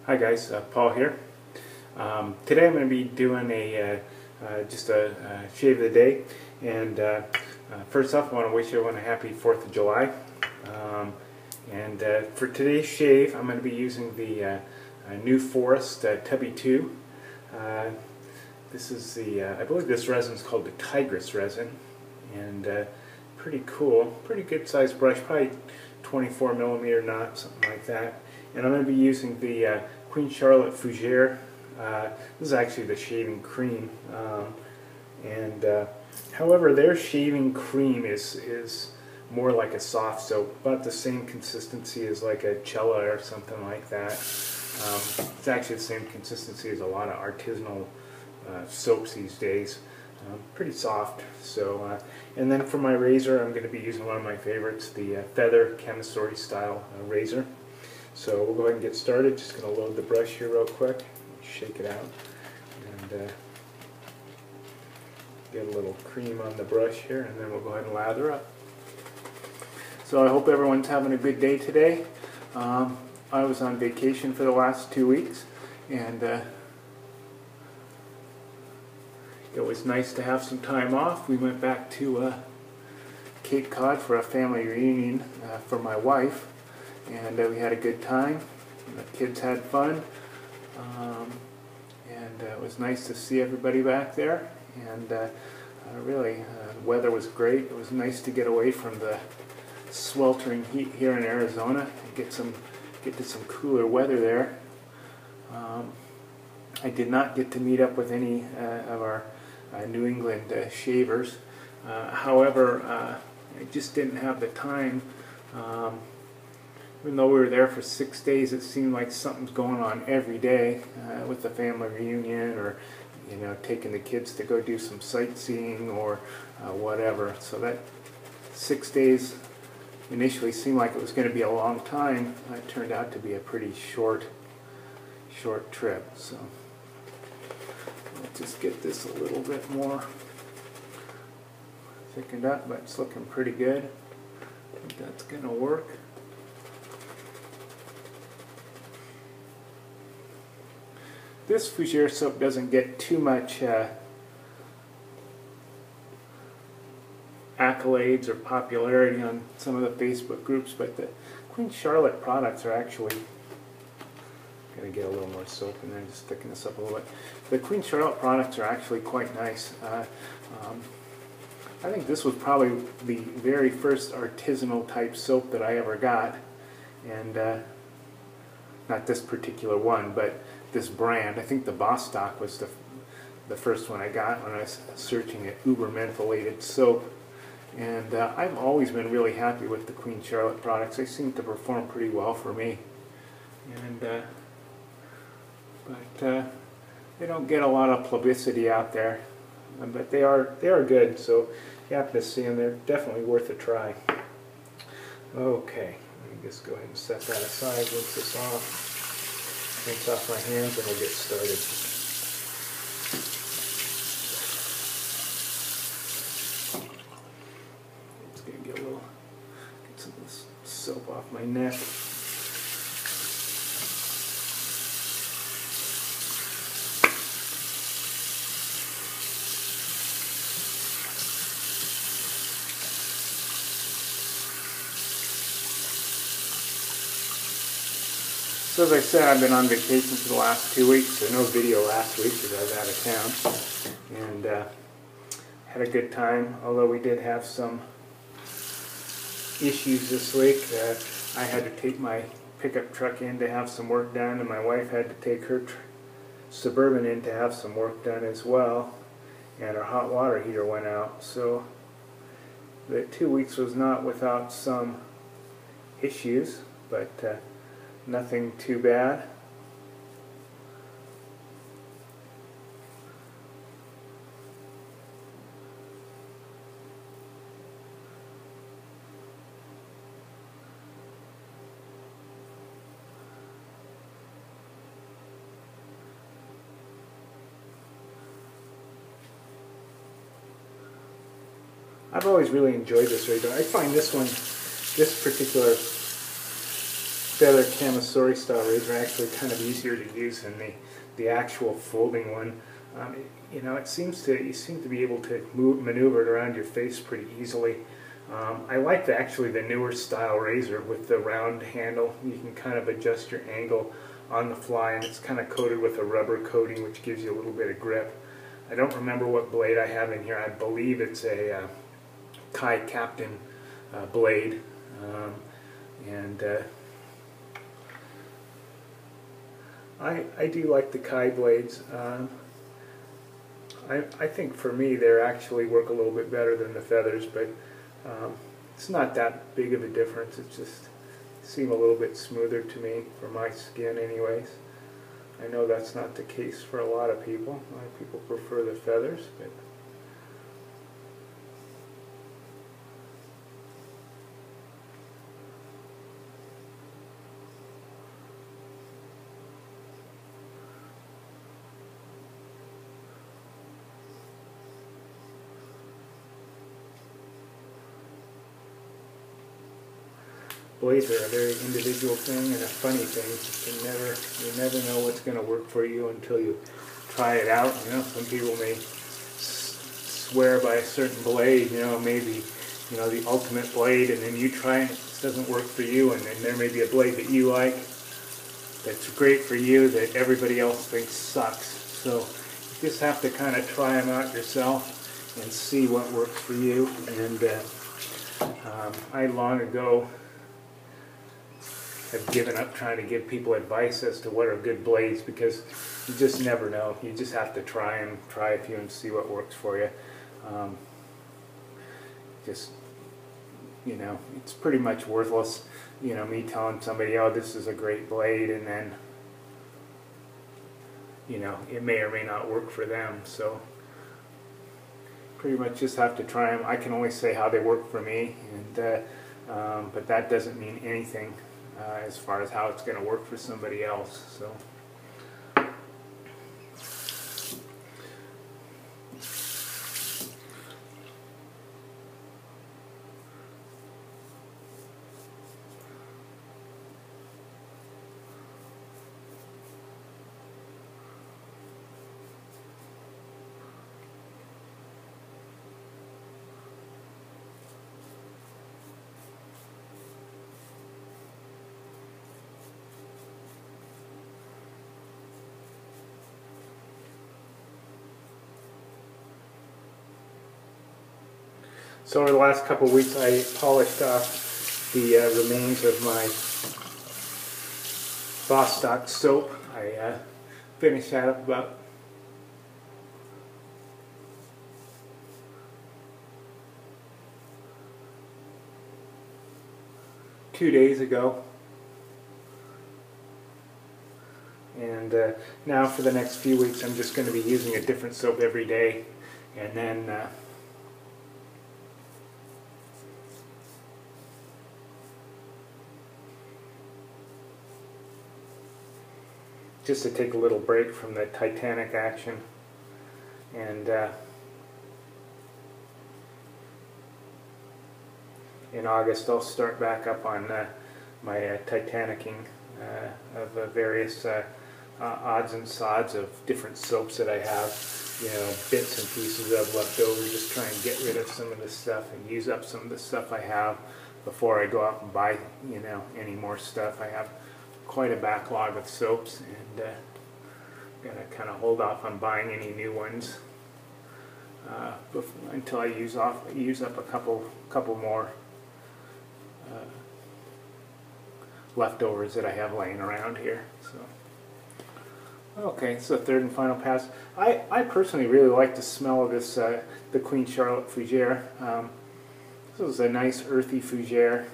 Hi guys, Paul here. Today I'm going to be doing just a shave of the day, and first off I want to wish everyone a happy 4th of July. For today's shave I'm going to be using the new Forest Tubby 2. This is I believe this resin is called the Tigress resin, and pretty cool, pretty good sized brush, probably 24mm knot, something like that. And I'm going to be using the Queen Charlotte Fougere. This is actually the shaving cream, however their shaving cream is more like a soft soap, about the same consistency as like a Cella or something like that. It's actually the same consistency as a lot of artisanal soaps these days. Pretty soft. So, and then for my razor, I'm going to be using one of my favorites, the Feather Kamisori style razor. So we'll go ahead and get started. Just going to load the brush here real quick, shake it out, and get a little cream on the brush here, and then we'll go ahead and lather up. So I hope everyone's having a good day today. I was on vacation for the last 2 weeks, and it was nice to have some time off. We went back to Cape Cod for a family reunion for my wife, and we had a good time. The kids had fun, and it was nice to see everybody back there. And really, the weather was great. It was nice to get away from the sweltering heat here in Arizona and get to some cooler weather there. I did not get to meet up with any of our New England shavers. However, I just didn't have the time. Even though we were there for 6 days, it seemed like something's going on every day with the family reunion, or taking the kids to go do some sightseeing or whatever. So that 6 days initially seemed like it was going to be a long time. It turned out to be a pretty short trip. So let's just get this a little bit more thickened up, but it's looking pretty good. I think that's going to work. This Fougere soap doesn't get too much accolades or popularity on some of the Facebook groups, but the Queen Charlotte products are actually, I'm going to get a little more soap in there, just thicken this up a little bit. The Queen Charlotte products are actually quite nice. I think this was probably the very first artisanal type soap that I ever got, and not this particular one, but this brand. I think the Bostock was the first one I got when I was searching at uber mentholated soap. And I've always been really happy with the Queen Charlotte products. They seem to perform pretty well for me. And but they don't get a lot of publicity out there, but they are good. So if you happen to see them, they're definitely worth a try. Okay, let me just go ahead and set that aside. Rinse this off. Rinse off my hands, and we'll get started. It's going to get some of this soap off my neck. So as I said, I've been on vacation for the last 2 weeks, so no video last week because I was out of town, and had a good time, although we did have some issues this week. I had to take my pickup truck in to have some work done, and my wife had to take her Suburban in to have some work done as well, and our hot water heater went out. So the 2 weeks was not without some issues, but nothing too bad. I've always really enjoyed this razor. I find this particular Feather Kamisori style razor are actually kind of easier to use than the actual folding one. You know, you seem to be able to maneuver it around your face pretty easily. I like actually the newer style razor with the round handle. You can kind of adjust your angle on the fly, and it's kind of coated with a rubber coating which gives you a little bit of grip. I don't remember what blade I have in here. I believe it's a Kai Captain blade, and I do like the Kai blades. I think for me they actually work a little bit better than the Feathers, but it's not that big of a difference. It just seems a little bit smoother to me for my skin anyways. I know that's not the case for a lot of people. A lot of people prefer the Feathers, but blades are a very individual thing and a funny thing. You never know what's going to work for you until you try it out. You know, some people may swear by a certain blade. You know, maybe the ultimate blade, and then you try it, it doesn't work for you, and then there may be a blade that you like that's great for you that everybody else thinks sucks. So you just have to kind of try them out yourself and see what works for you. And I long ago have given up trying to give people advice as to what are good blades, because you just never know. You just have to try a few and see what works for you. It's pretty much worthless, me telling somebody, oh, this is a great blade, and then, it may or may not work for them. So pretty much just have to try them. I can only say how they work for me, and but that doesn't mean anything as far as how it's going to work for somebody else. So So over the last couple of weeks, I polished off the remains of my Sotd soap. I finished that up about 2 days ago. And now for the next few weeks, I'm just going to be using a different soap every day, and then just to take a little break from the Titanic action. And in August I'll start back up on my Titanicing of various odds and sods of different soaps that I have, bits and pieces of left over, just try and get rid of some of the stuff and use up some of the stuff I have before I go out and buy any more stuff. I have quite a backlog of soaps, and gotta kind of hold off on buying any new ones until I use up a couple more leftovers that I have laying around here. So okay, so third and final pass. I personally really like the smell of this the Queen Charlotte Fougere. This is a nice earthy Fougere.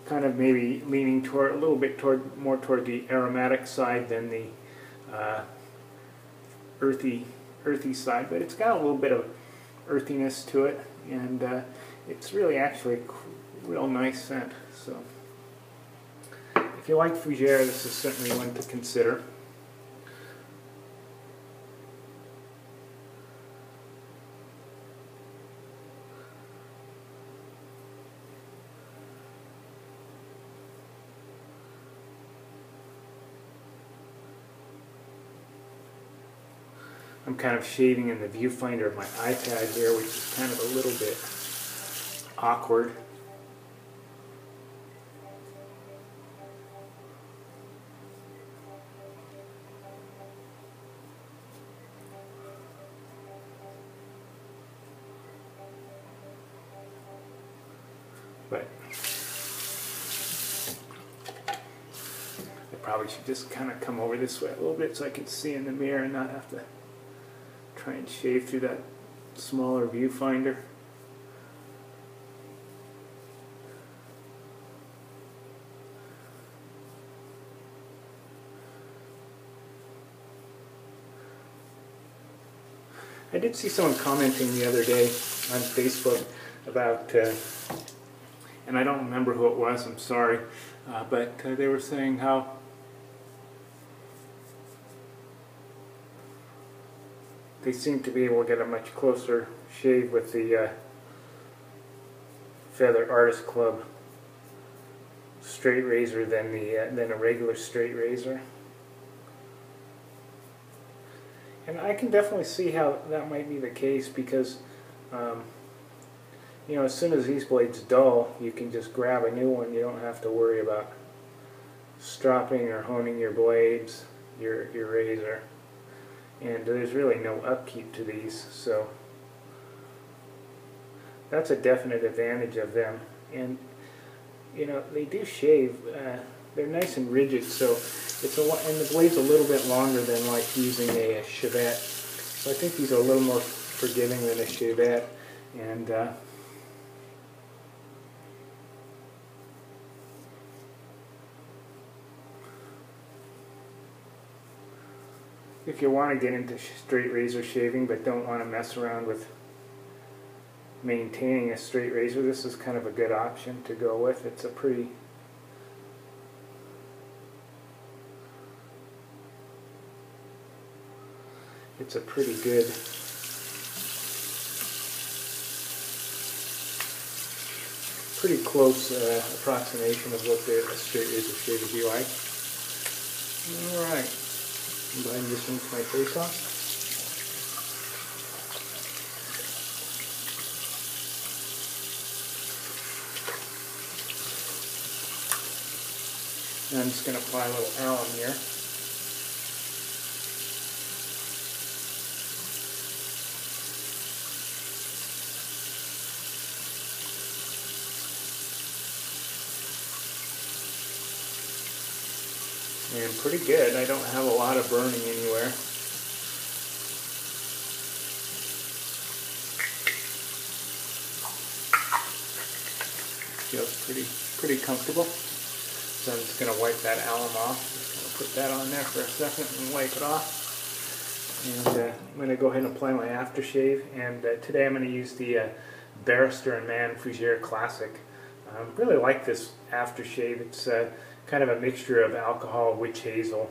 Kind of maybe leaning a little bit more toward the aromatic side than the earthy side, but it's got a little bit of earthiness to it, and it's really actually a real nice scent. So if you like Fougere, this is certainly one to consider. I'm kind of shaving in the viewfinder of my iPad here, which is kind of a little bit awkward. But I probably should just kind of come over this way a little bit so I can see in the mirror and not have to try and shave through that smaller viewfinder. I did see someone commenting the other day on Facebook about, and I don't remember who it was, I'm sorry, but they were saying how they seem to be able to get a much closer shave with the Feather Artist Club straight razor than a regular straight razor. And I can definitely see how that might be the case because, you know, as soon as these blades dull, you can just grab a new one. You don't have to worry about stropping or honing your blades, your razor. And there's really no upkeep to these, so that's a definite advantage of them. And, you know, they do shave. They're nice and rigid, so it's and the blade's a little bit longer than like using a chevette. So I think these are a little more forgiving than a chevette. And if you want to get into straight razor shaving but don't want to mess around with maintaining a straight razor, this is kind of a good option to go with. It's a pretty good pretty close approximation of what the straight razor shave would be like. Alright, I'm going to just rinse my face off. And I'm just going to apply a little alum here. And pretty good. I don't have a lot of burning anywhere. Feels pretty comfortable. So I'm just going to wipe that alum off. Just going to put that on there for a second and wipe it off. And I'm going to go ahead and apply my aftershave. And today I'm going to use the Barrister & Mann Fougere Classic. I really like this aftershave. It's kind of a mixture of alcohol, witch hazel,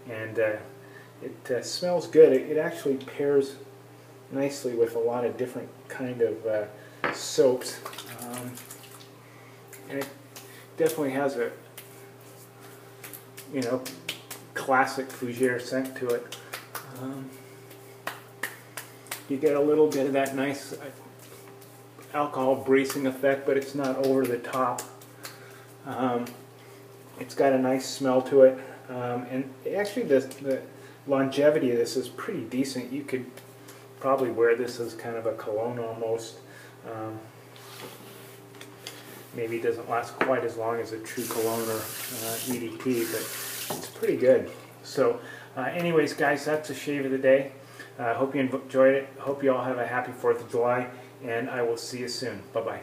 and it smells good. It actually pairs nicely with a lot of different kind of soaps, and it definitely has a, you know, classic Fougere scent to it. You get a little bit of that nice alcohol bracing effect, but it's not over the top. It's got a nice smell to it, and actually the longevity of this is pretty decent. You could probably wear this as kind of a cologne almost. Maybe it doesn't last quite as long as a true cologne or EDP, but it's pretty good. So anyways guys, that's a shave of the day. I hope you enjoyed it. Hope you all have a happy 4th of July, and I will see you soon. Bye-bye.